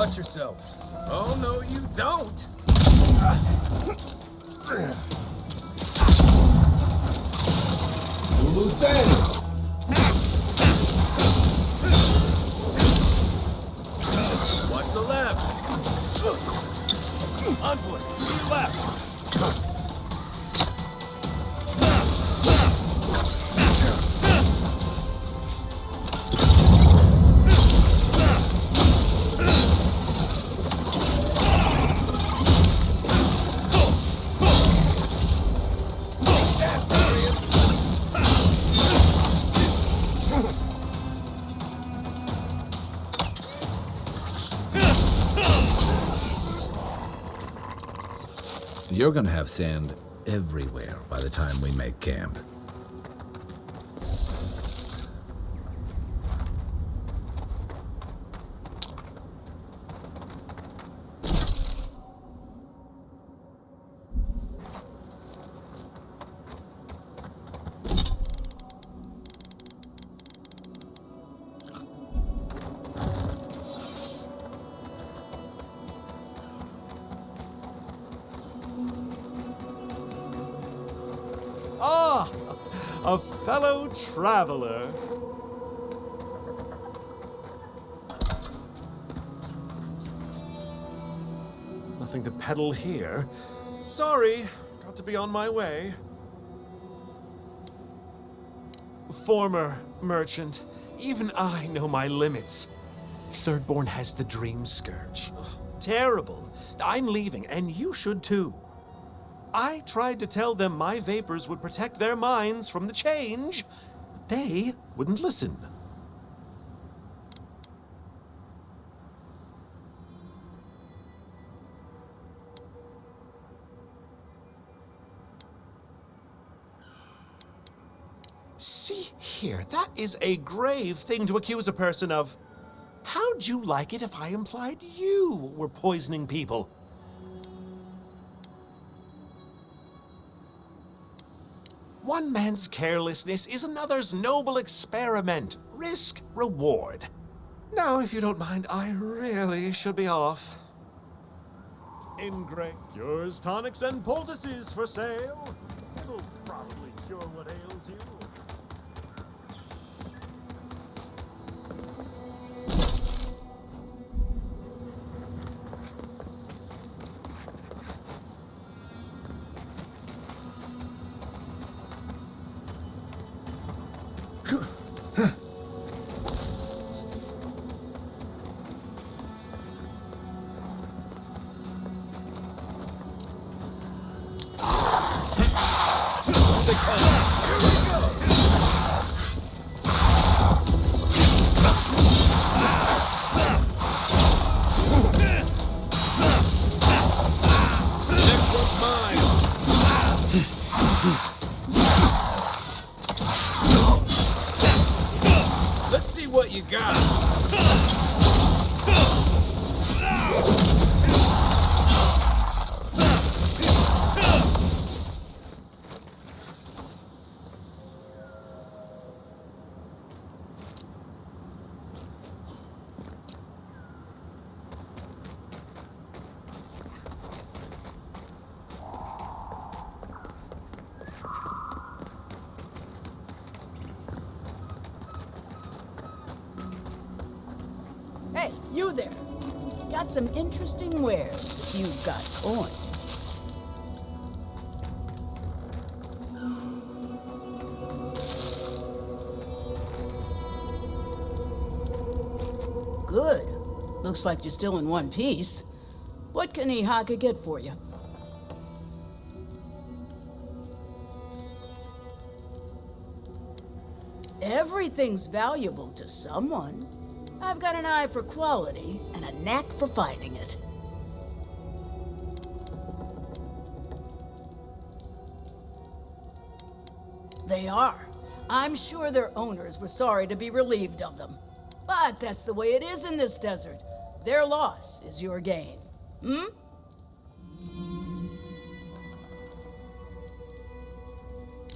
Watch yourselves. Oh, no, you don't. Watch the left. On foot. To your left. You're gonna have sand everywhere by the time we make camp. Ah, a fellow traveler. Nothing to peddle here. Sorry, got to be on my way. Former merchant, even I know my limits. Thirdborn has the Dream Scourge. Ugh, terrible. I'm leaving, and you should too. I tried to tell them my vapors would protect their minds from the change. They wouldn't listen. See here, that is a grave thing to accuse a person of. How'd you like it if I implied you were poisoning people? One man's carelessness is another's noble experiment. Risk, reward. Now, if you don't mind, I really should be off. Ingrate cures, tonics, and poultices for sale. It'll probably cure what ails you. Let's see what you got. Hey, you there. Got some interesting wares if you've got coin. Good. Looks like you're still in one piece. What can Ihaka get for you? Everything's valuable to someone. I've got an eye for quality and a knack for finding it. They are. I'm sure their owners were sorry to be relieved of them. But that's the way it is in this desert. Their loss is your gain. Hmm?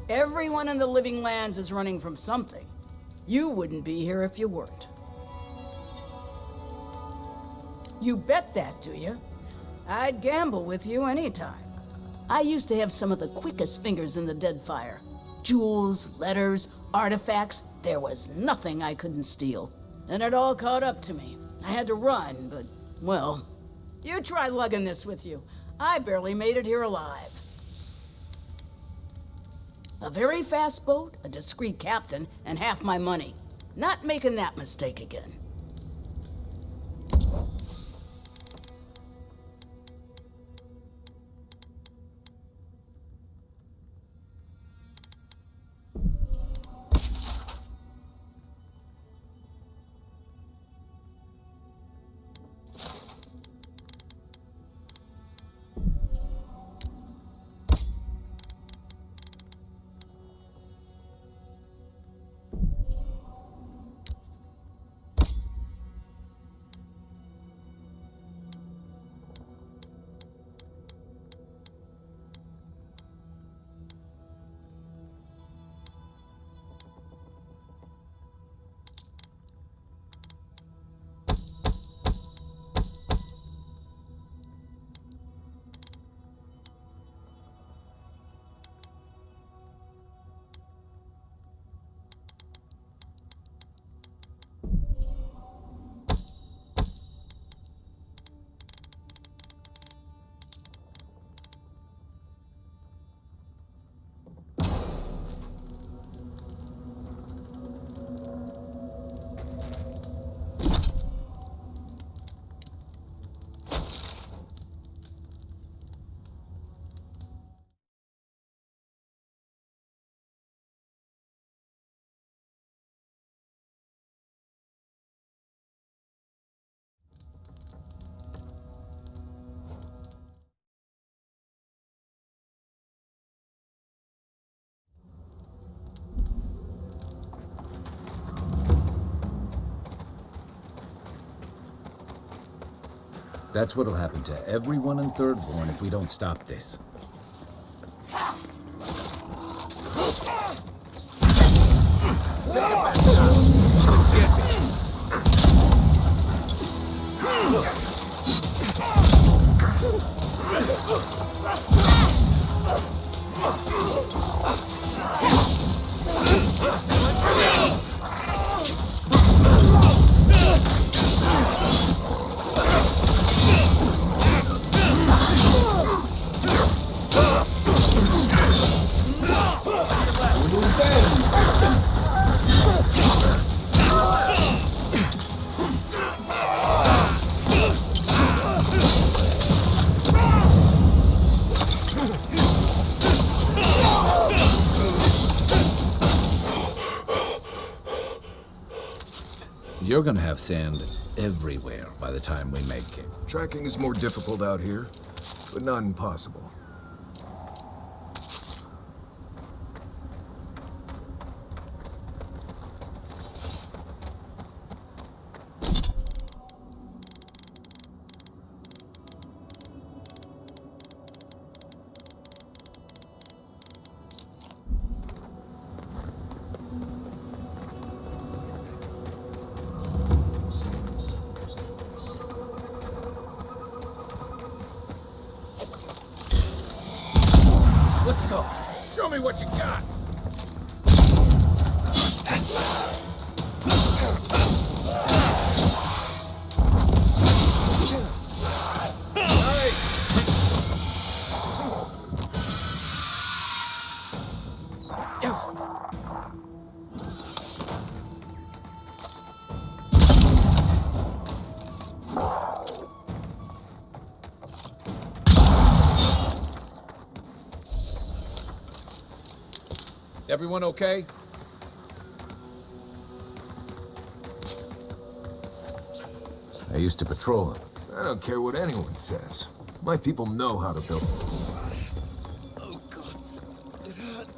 Everyone in the Living Lands is running from something. You wouldn't be here if you weren't. You bet that, do you? I'd gamble with you anytime. I used to have some of the quickest fingers in the Deadfire. Jewels, letters, artifacts, there was nothing I couldn't steal. Then it all caught up to me. I had to run, but, well, you try lugging this with you. I barely made it here alive. A very fast boat, a discreet captain, and half my money. Not making that mistake again. That's what'll happen to everyone in Thirdborn if we don't stop this. You're gonna have sand everywhere by the time we make it. Tracking is more difficult out here, but not impossible. Let's go. Show me what you got. Everyone okay? I used to patrol them. I don't care what anyone says. My people know how to build. Oh God, it hurts.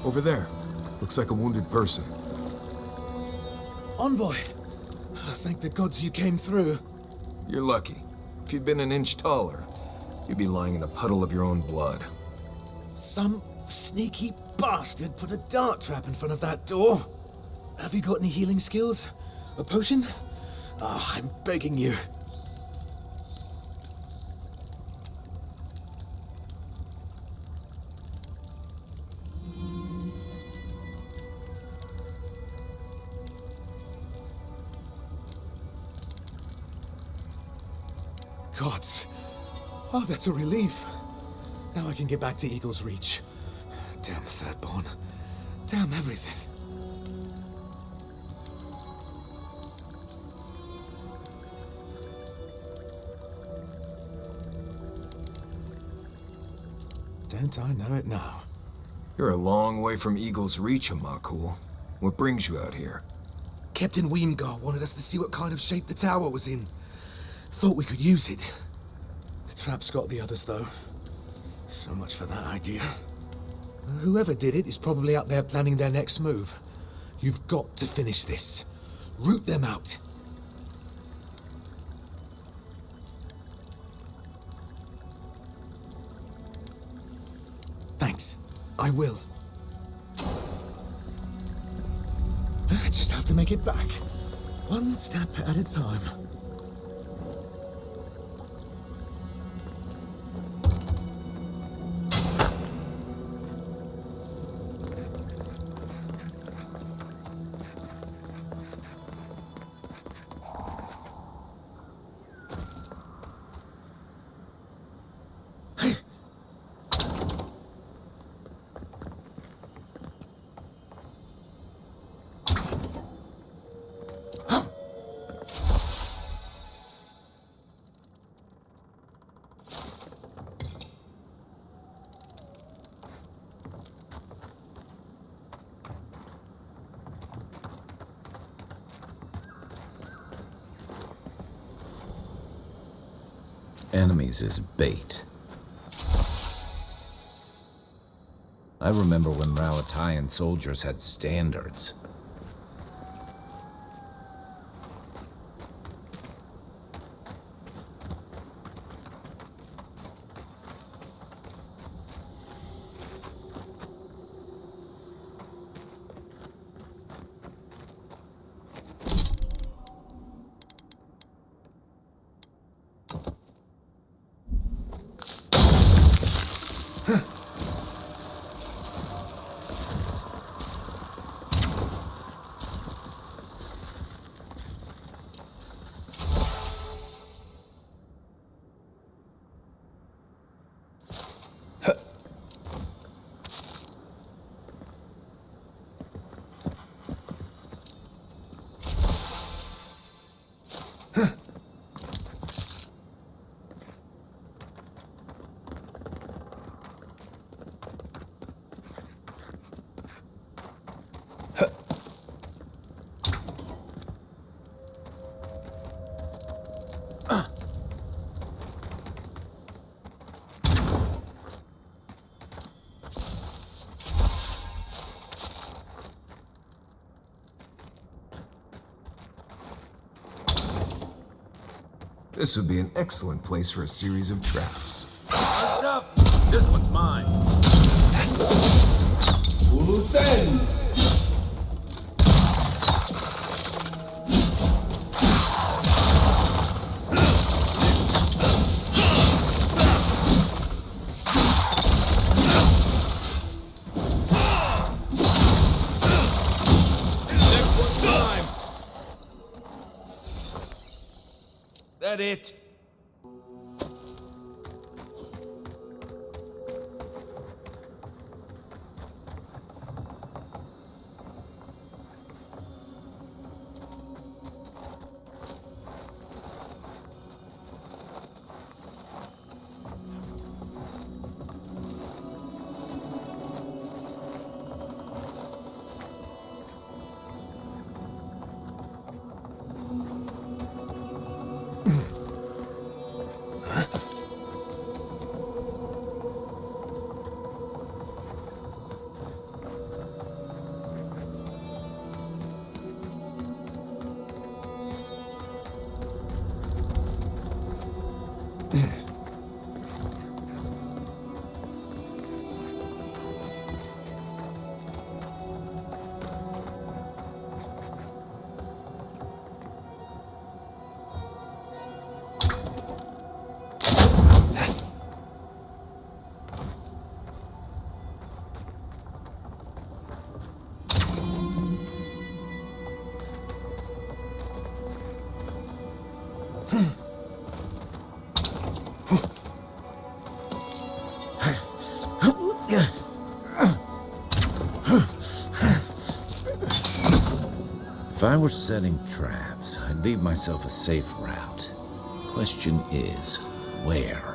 Over there. Looks like a wounded person. Envoy! Thank the gods you came through. You're lucky. If you'd been an inch taller, you'd be lying in a puddle of your own blood. Some sneaky bastard put a dart trap in front of that door. Have you got any healing skills? A potion? Ah, I'm begging you. Gods. Oh, that's a relief. Now I can get back to Eagle's Reach. Damn Thirdborn. Damn everything. Don't I know it now? You're a long way from Eagle's Reach, Amakul. What brings you out here? Captain Weemgar wanted us to see what kind of shape the tower was in. Thought we could use it. The trap's got the others, though. So much for that idea. Whoever did it is probably out there planning their next move. You've got to finish this. Root them out. Thanks. I will. I just have to make it back. One step at a time. Enemies is bait. I remember when Rawatayan soldiers had standards. This would be an excellent place for a series of traps. What's up? This one's mine. Next one's mine. That it? If I were setting traps, I'd leave myself a safe route. Question is, where?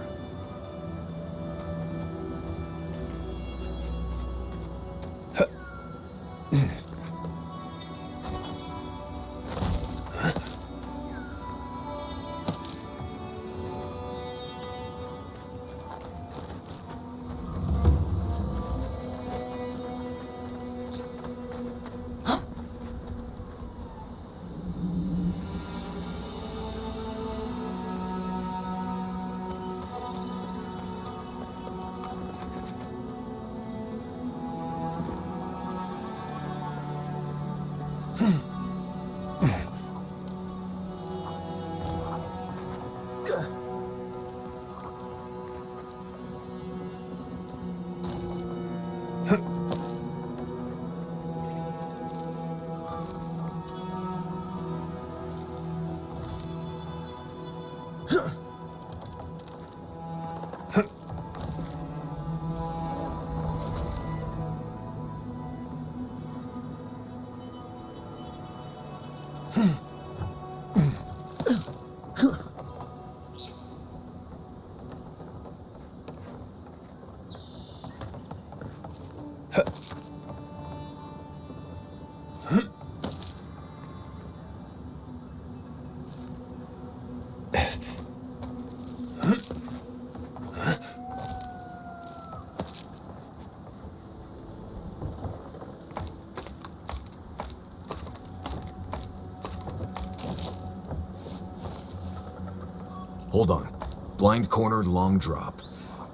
Hold on. Blind cornered, long drop.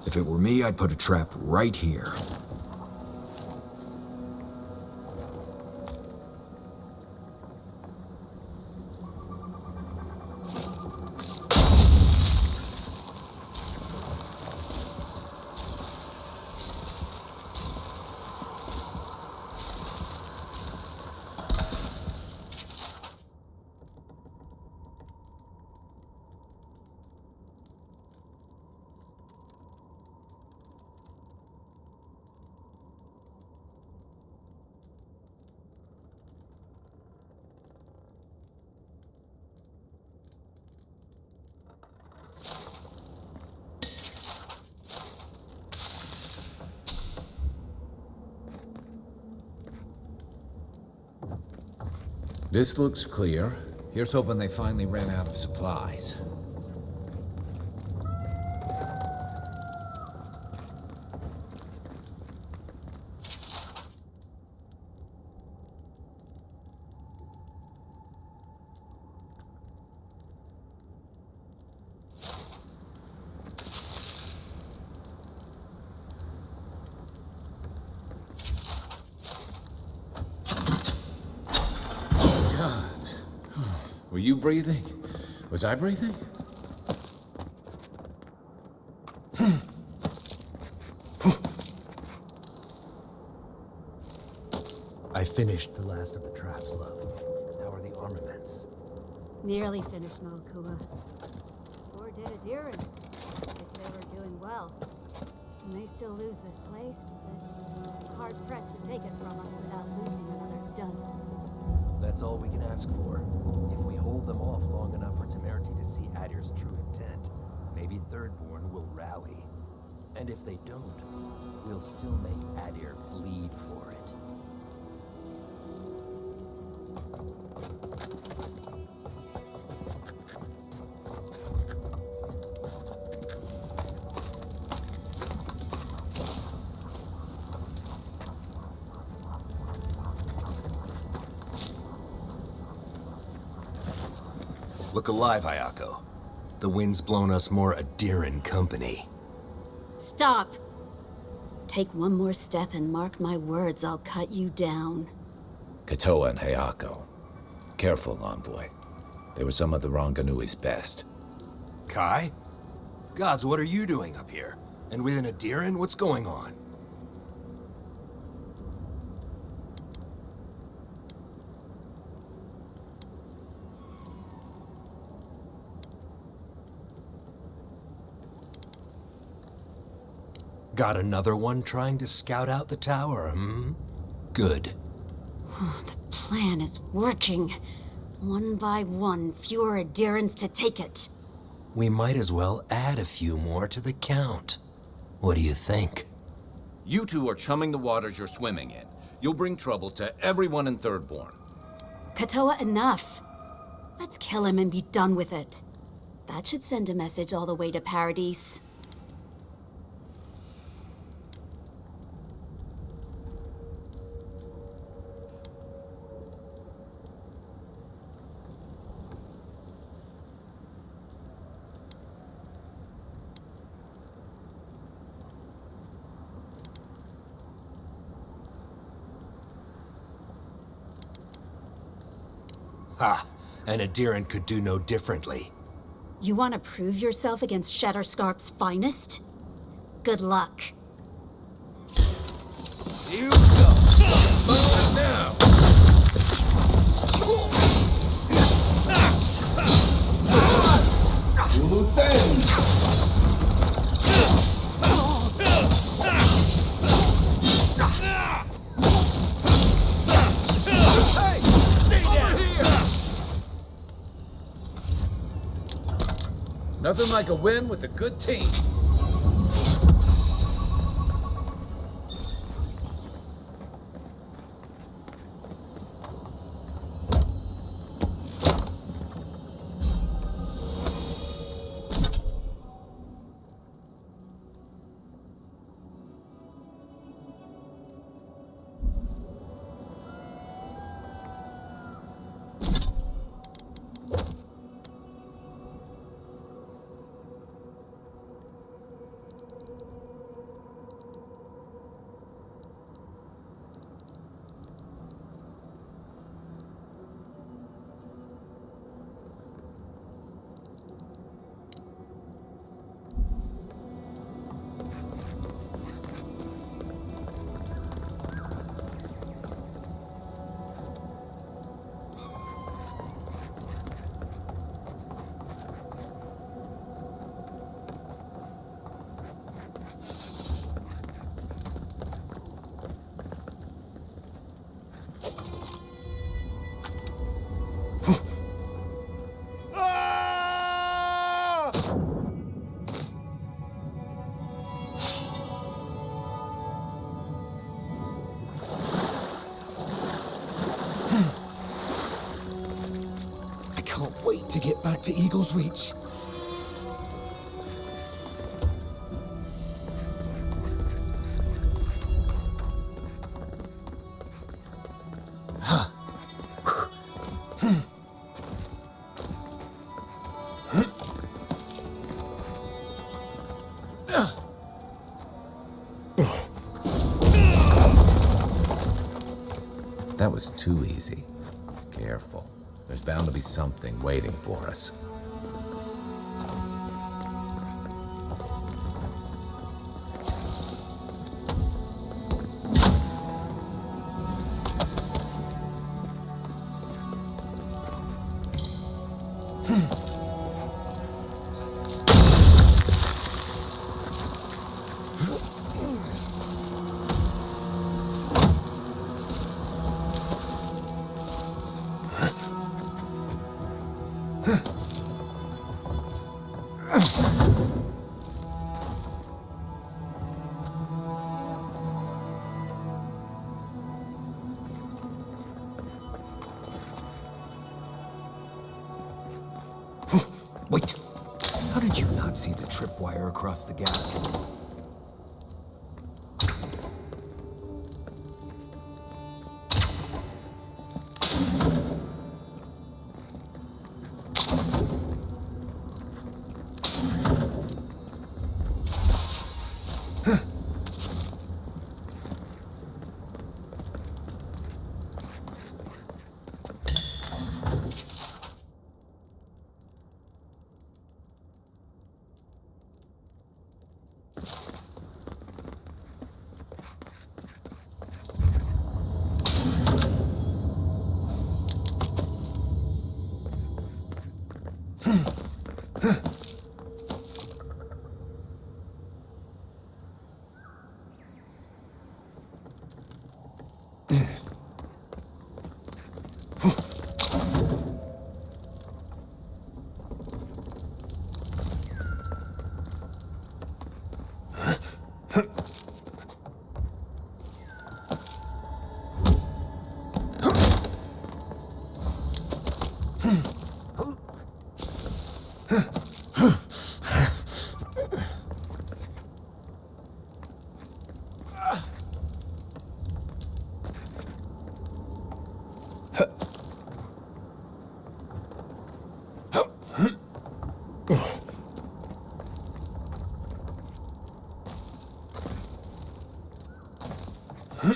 If it were me, I'd put a trap right here. This looks clear. Here's hoping they finally ran out of supplies. God. Were you breathing? Was I breathing? I finished the last of the traps, love. How are the armaments? Nearly finished, Malkua. Or did Adherents, if they were doing well. We may still lose this place, but hard-pressed to take it from us without losing another dozen. That's all we can ask for. If we hold them off long enough for Temerity to see Adir's true intent, maybe Thirdborn will rally. And if they don't, we'll still make Adir bleed for it. Look alive, Ayako. The wind's blown us more Adiran company. Stop! Take one more step and mark my words, I'll cut you down. Katoa and Hayako. Careful, Envoy. They were some of the Ranganui's best. Kai? Gods, what are you doing up here? And with an Adiran, what's going on? Got another one trying to scout out the tower, hmm? Good. The plan is working. One by one, fewer adherents to take it. We might as well add a few more to the count. What do you think? You two are chumming the waters you're swimming in. You'll bring trouble to everyone in Thirdborn. Katoa, enough. Let's kill him and be done with it. That should send a message all the way to Paradise. Ha! An adherent could do no differently. You want to prove yourself against Shatterscarp's finest? Good luck. You go! Move now! Hey! Stay down here! Nothing like a win with a good team. I can't wait to get back to Eagle's Reach. That was too easy. Careful. There's bound to be something waiting for us. Wait! How did you not see the tripwire across the gap? Glad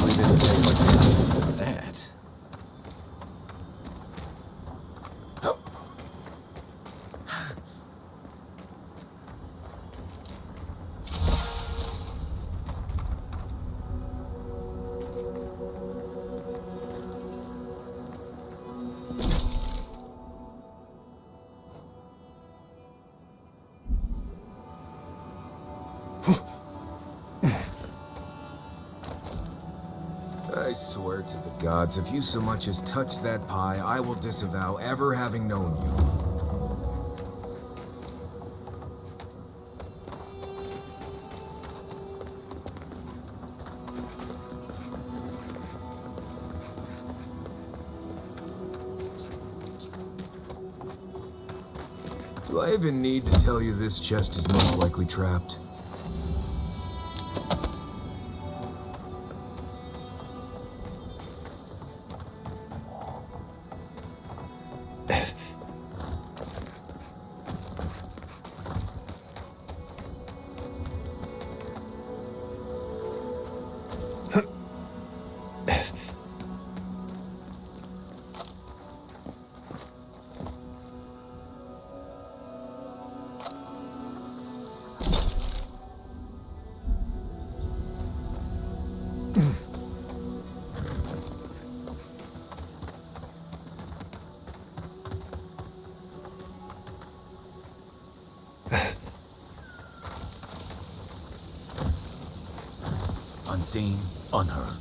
we didn't take much time for that. I swear to the gods, if you so much as touch that pie, I will disavow ever having known you. Do I even need to tell you this chest is most likely trapped? Unseen, unheard.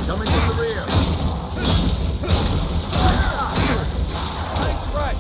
Coming from the rear. Nice right.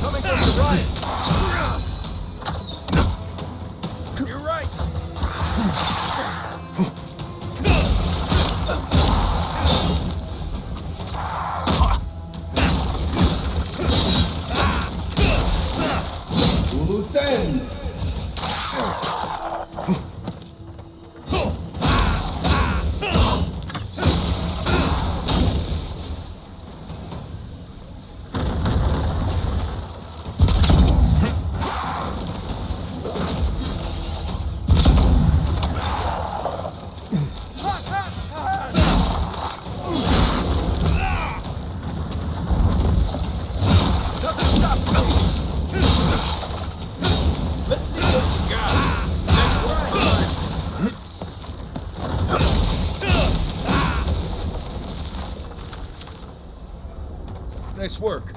Coming from the right. You're right. Loose end. Let's see what you got. Nice work.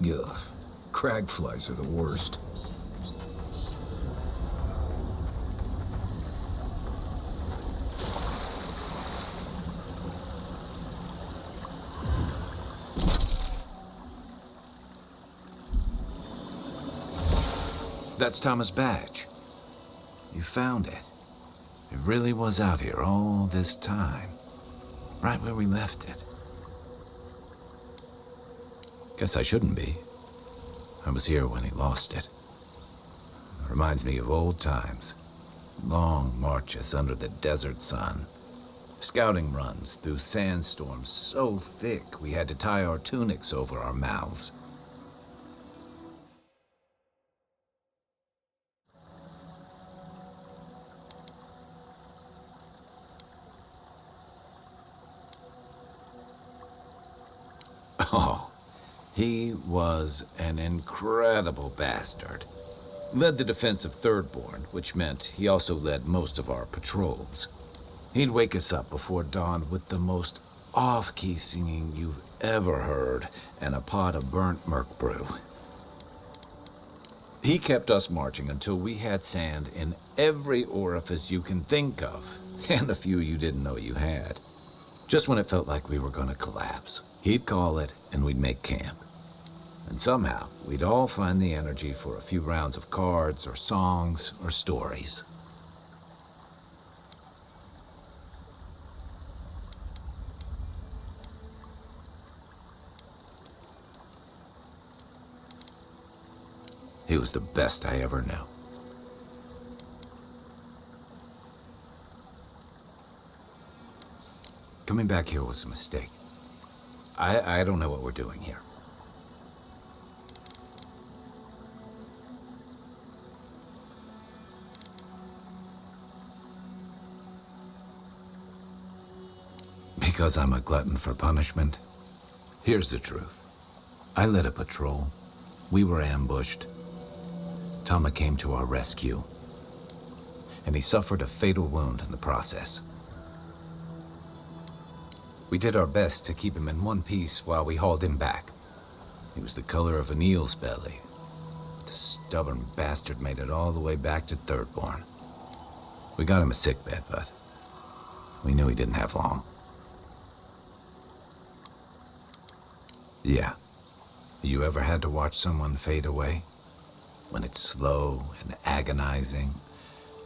Ugh. Crag flies are the worst. That's Thomas' badge. You found it. It really was out here all this time. Right where we left it. Guess I shouldn't be. I was here when he lost it. Reminds me of old times. Long marches under the desert sun. Scouting runs through sandstorms so thick we had to tie our tunics over our mouths. Oh, he was an incredible bastard. Led the defense of Thirdborn, which meant he also led most of our patrols. He'd wake us up before dawn with the most off-key singing you've ever heard and a pot of burnt merc brew. He kept us marching until we had sand in every orifice you can think of, and a few you didn't know you had. Just when it felt like we were gonna collapse, he'd call it and we'd make camp. And somehow, we'd all find the energy for a few rounds of cards or songs or stories. He was the best I ever knew. Coming back here was a mistake. I don't know what we're doing here. Because I'm a glutton for punishment? Here's the truth. I led a patrol. We were ambushed. Tama came to our rescue. And he suffered a fatal wound in the process. We did our best to keep him in one piece while we hauled him back. He was the color of an eel's belly. The stubborn bastard made it all the way back to Thirdborn. We got him a sickbed, but we knew he didn't have long. Yeah. You ever had to watch someone fade away? When it's slow and agonizing.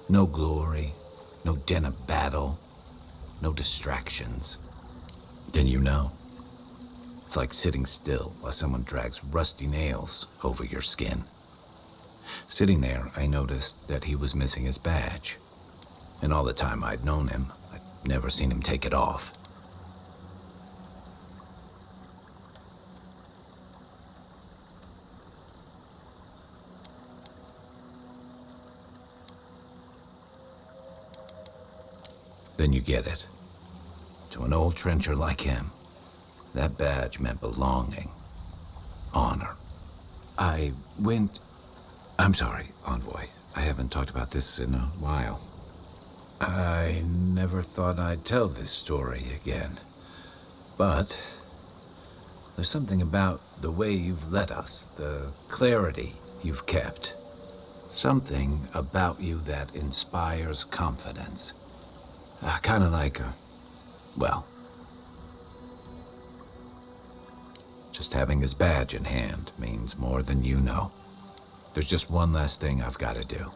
No glory, no din of battle, no distractions. Then you know. It's like sitting still while someone drags rusty nails over your skin. Sitting there, I noticed that he was missing his badge. And all the time I'd known him, I'd never seen him take it off. Then you get it. To an old trencher like him, that badge meant belonging, honor. I'm sorry, Envoy. I haven't talked about this in a while. I never thought I'd tell this story again. But there's something about the way you've led us, the clarity you've kept. Something about you that inspires confidence. Kind of like just having his badge in hand means more than you know. There's just one last thing I've got to do.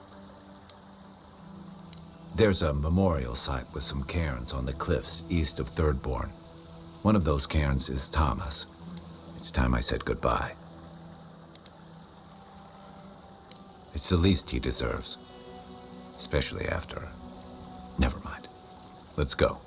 There's a memorial site with some cairns on the cliffs east of Thirdborn. One of those cairns is Thomas. It's time I said goodbye. It's the least he deserves. Especially after... Never mind. Let's go.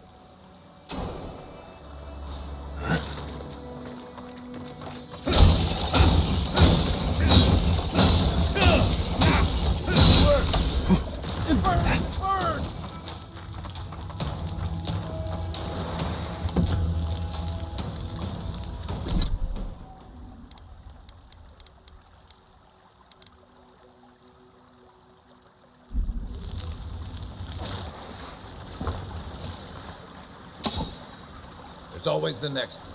There's always the next one.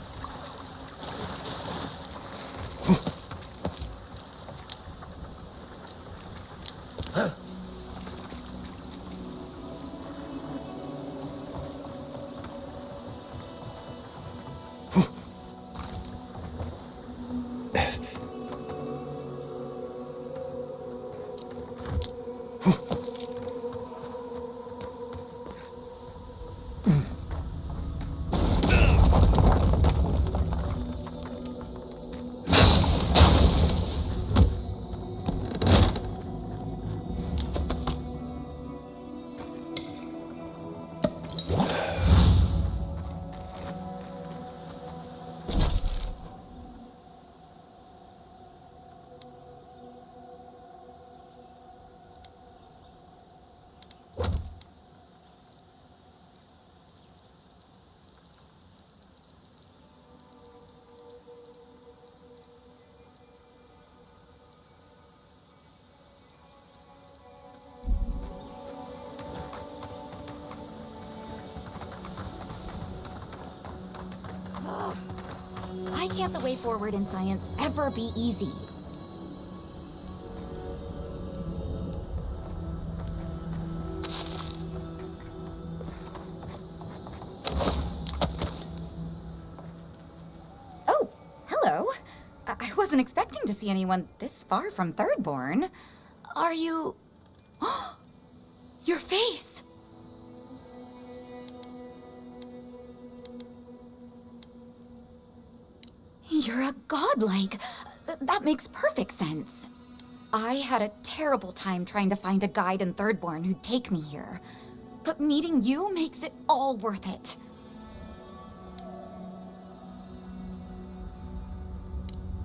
Why can't the way forward in science ever be easy? Oh, hello. I wasn't expecting to see anyone this far from Thirdborn. Are you... Your face! You're a godlike. That makes perfect sense. I had a terrible time trying to find a guide in Thirdborn who'd take me here. But meeting you makes it all worth it.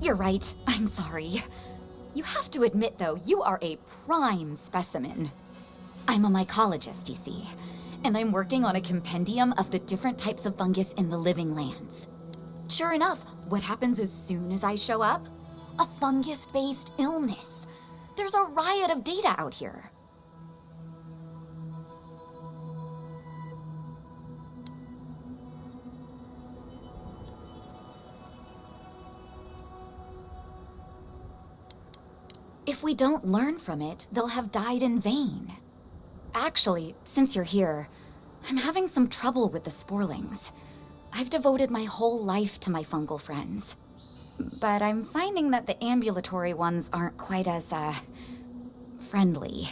You're right. I'm sorry. You have to admit, though, you are a prime specimen. I'm a mycologist, you see, and I'm working on a compendium of the different types of fungus in the living lands. Sure enough, what happens as soon as I show up? A fungus-based illness. There's a riot of data out here. If we don't learn from it, they'll have died in vain. Actually, since you're here, I'm having some trouble with the sporlings. I've devoted my whole life to my fungal friends. But I'm finding that the ambulatory ones aren't quite as, friendly.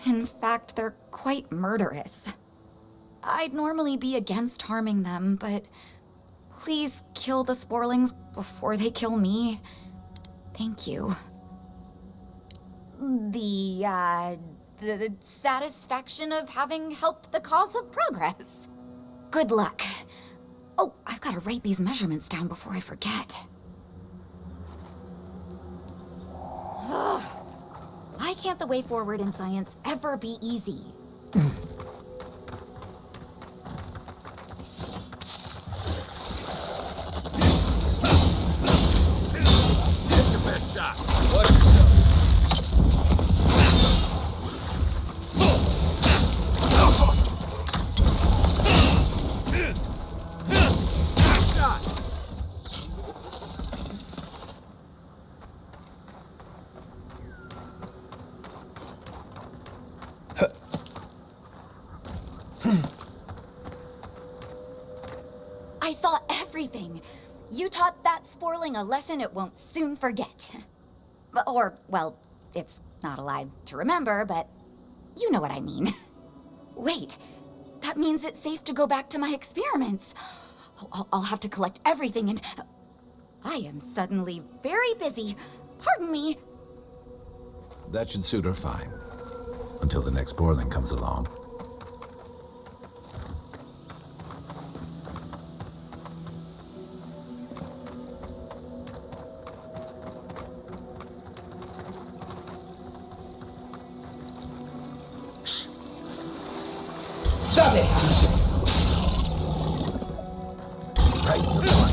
In fact, they're quite murderous. I'd normally be against harming them, but please kill the sporlings before they kill me. Thank you. The satisfaction of having helped the cause of progress. Good luck. Oh, I've got to write these measurements down before I forget. Ugh. Why can't the way forward in science ever be easy? That's your best shot. Watch yourself. I saw everything. You taught that sporling a lesson it won't soon forget. Or, well, it's not alive to remember, but you know what I mean. Wait, that means it's safe to go back to my experiments. I'll have to collect everything and... I am suddenly very busy. Pardon me. That should suit her fine. Until the next Borling comes along. Savage! Right in the front.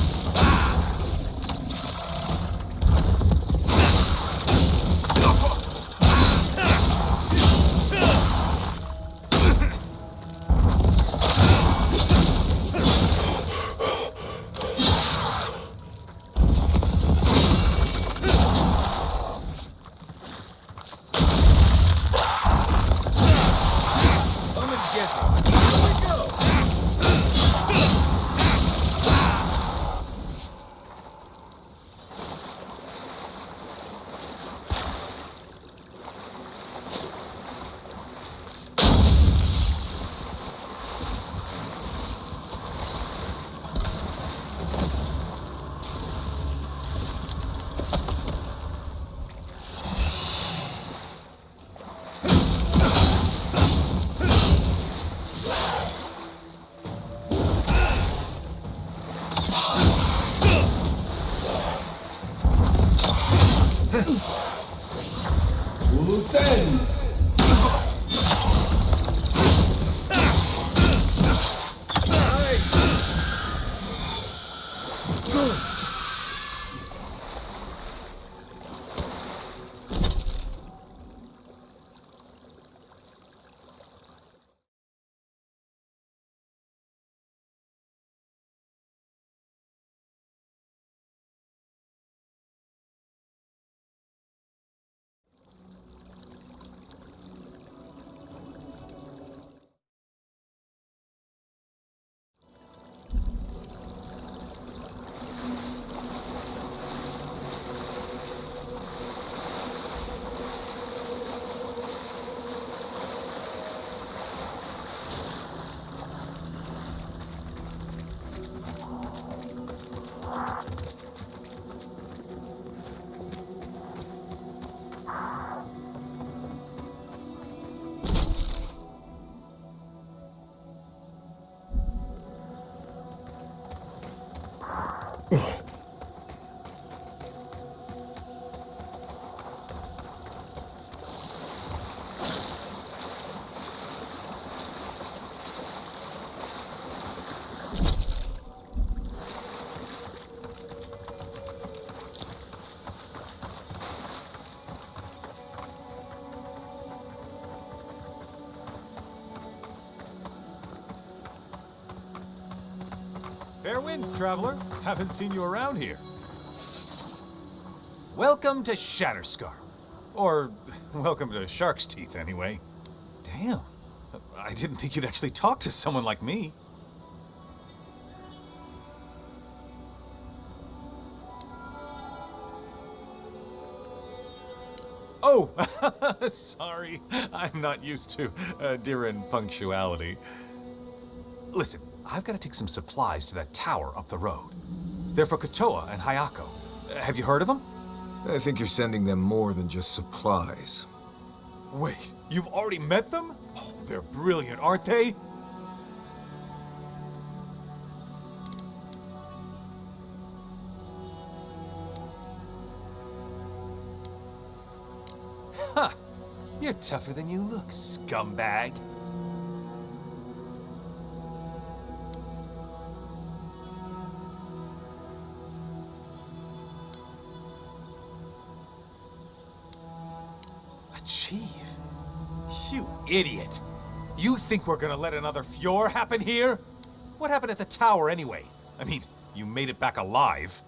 Loose end! Fair winds, traveler. Haven't seen you around here. Welcome to Shatterscar. Or, welcome to Shark's Teeth, anyway. Damn. I didn't think you'd actually talk to someone like me. Oh, sorry. I'm not used to Diran punctuality. Listen, I've got to take some supplies to that tower up the road. They're for Kotoa and Hayako. Have you heard of them? I think you're sending them more than just supplies. Wait, you've already met them? Oh, they're brilliant, aren't they? Huh. You're tougher than you look, scumbag. Chief, you idiot. You think we're gonna let another Fjord happen here? What happened at the tower anyway? I mean, you made it back alive.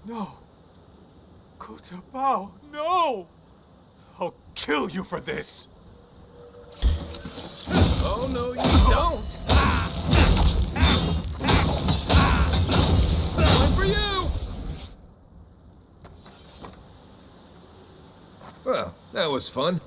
No. Kutabao, no! I'll kill you for this! Oh, no, you don't! One for you! Well, that was fun.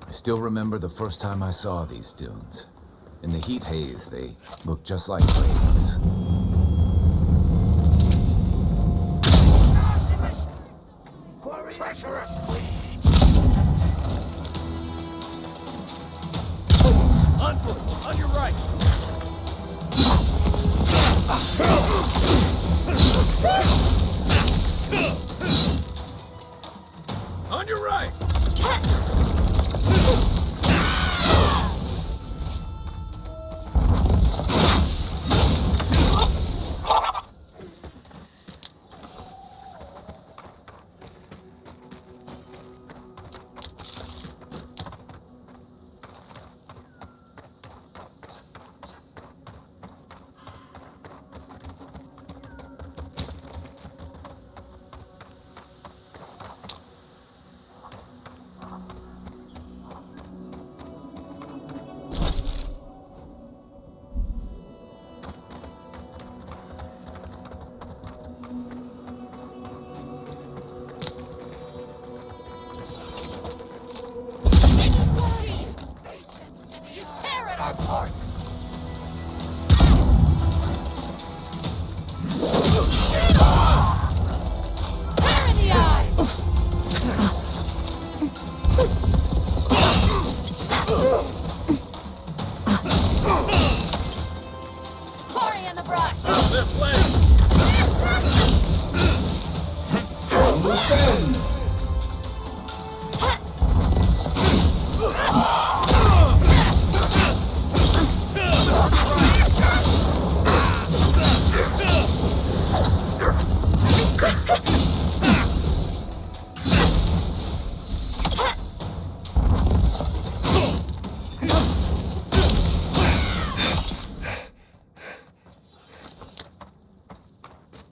I still remember the first time I saw these dunes. In the heat haze, they looked just like waves. Treacherous! On foot, on your right! On your right!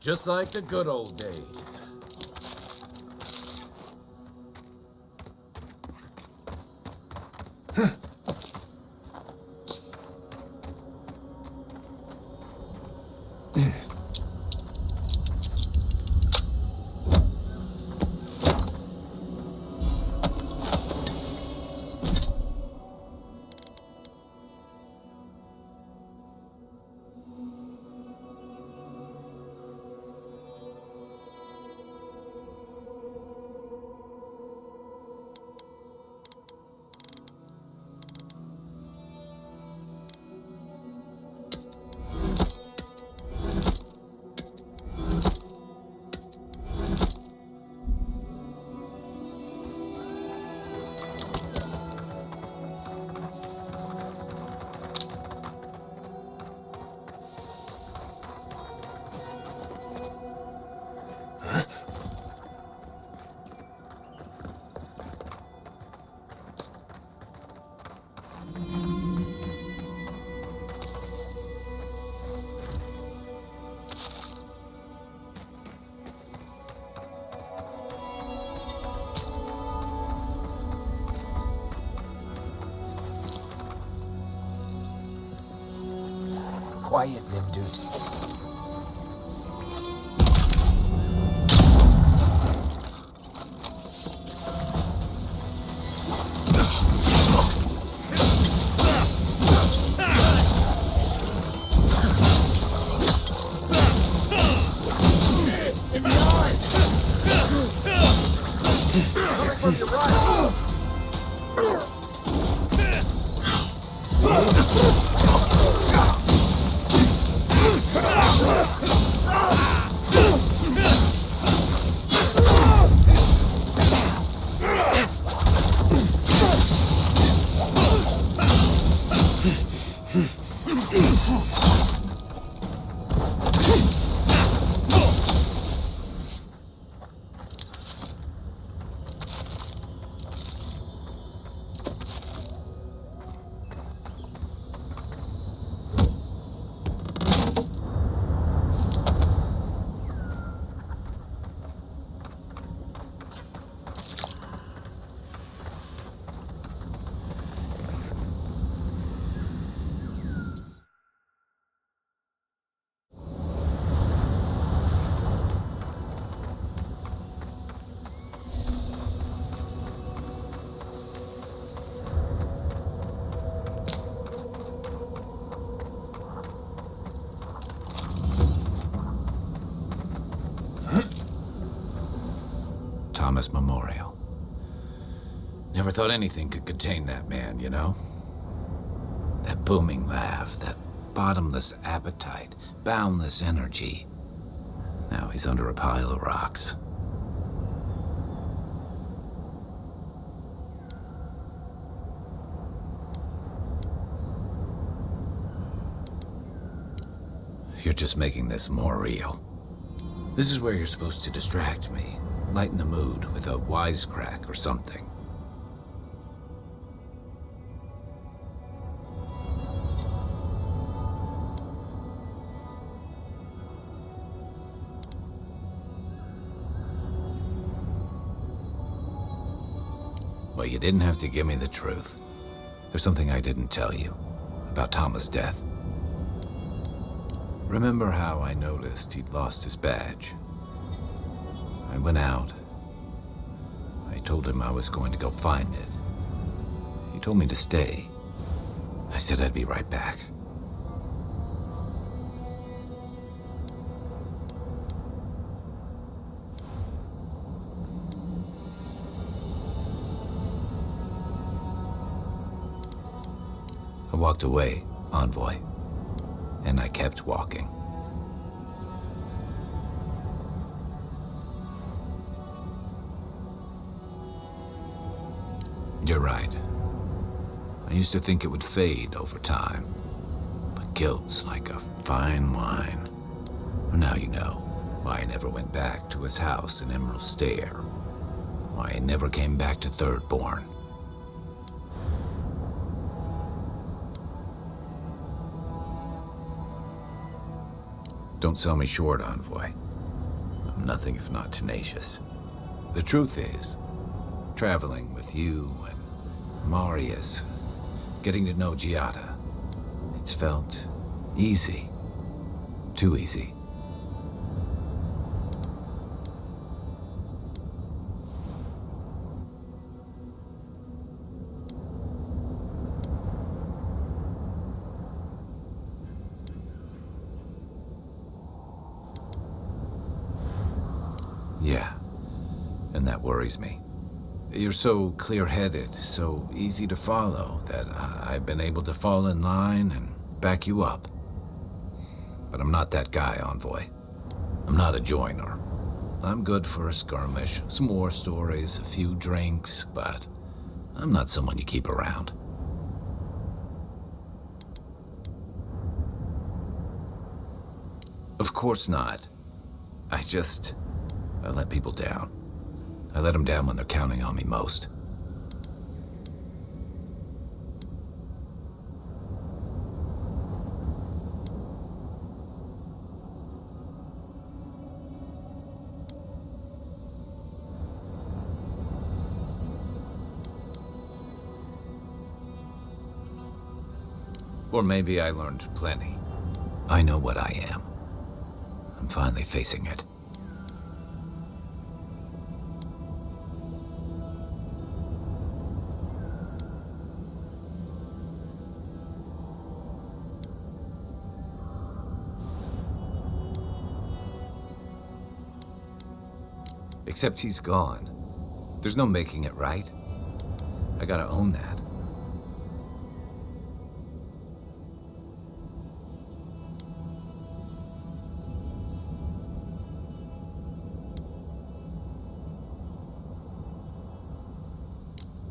Just like the good old days. quiet, Nimdut. Thomas Memorial. Never thought anything could contain that man, you know? That booming laugh, that bottomless appetite, boundless energy. Now he's under a pile of rocks. You're just making this more real. This is where you're supposed to distract me, lighten the mood with a wisecrack or something. Well, you didn't have to give me the truth. There's something I didn't tell you about Thomas' death. Remember how I noticed he'd lost his badge? I went out. I told him I was going to go find it. He told me to stay. I said I'd be right back. I walked away, Envoy, and I kept walking. You're right. I used to think it would fade over time, but guilt's like a fine wine. Now you know why I never went back to his house in Emerald Stair, why I never came back to Thirdborn. Don't sell me short, Envoy. I'm nothing if not tenacious. The truth is, traveling with you and Marius, getting to know Giada, it's felt easy. Too easy. Yeah, and that worries me. You're so clear-headed, so easy to follow, that I've been able to fall in line and back you up. But I'm not that guy, Envoy. I'm not a joiner. I'm good for a skirmish, some war stories, a few drinks, but I'm not someone you keep around. Of course not. I let people down. I let them down when they're counting on me most. Or maybe I learned plenty. I know what I am. I'm finally facing it. Except he's gone. There's no making it right. I gotta own that.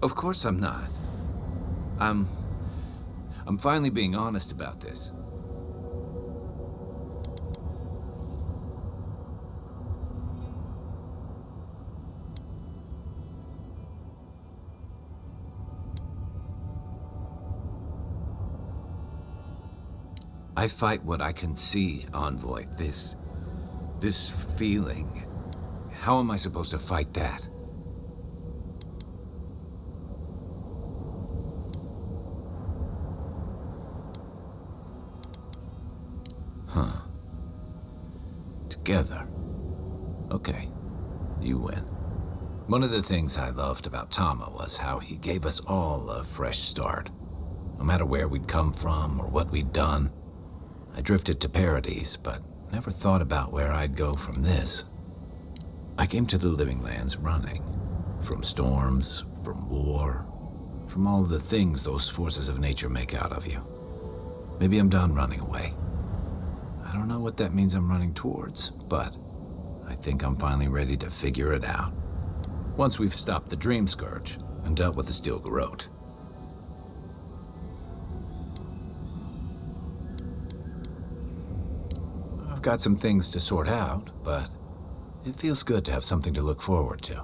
Of course I'm not. I'm finally being honest about this. I fight what I can see, Envoy. This feeling. How am I supposed to fight that? Huh. Together. Okay. You win. One of the things I loved about Tama was how he gave us all a fresh start. No matter where we'd come from or what we'd done. I drifted to Paradise, but never thought about where I'd go from this. I came to the Living Lands running. From storms, from war, from all the things those forces of nature make out of you. Maybe I'm done running away. I don't know what that means I'm running towards, but I think I'm finally ready to figure it out. Once we've stopped the Dream Scourge and dealt with the Steel Garrote. I've got some things to sort out, but it feels good to have something to look forward to.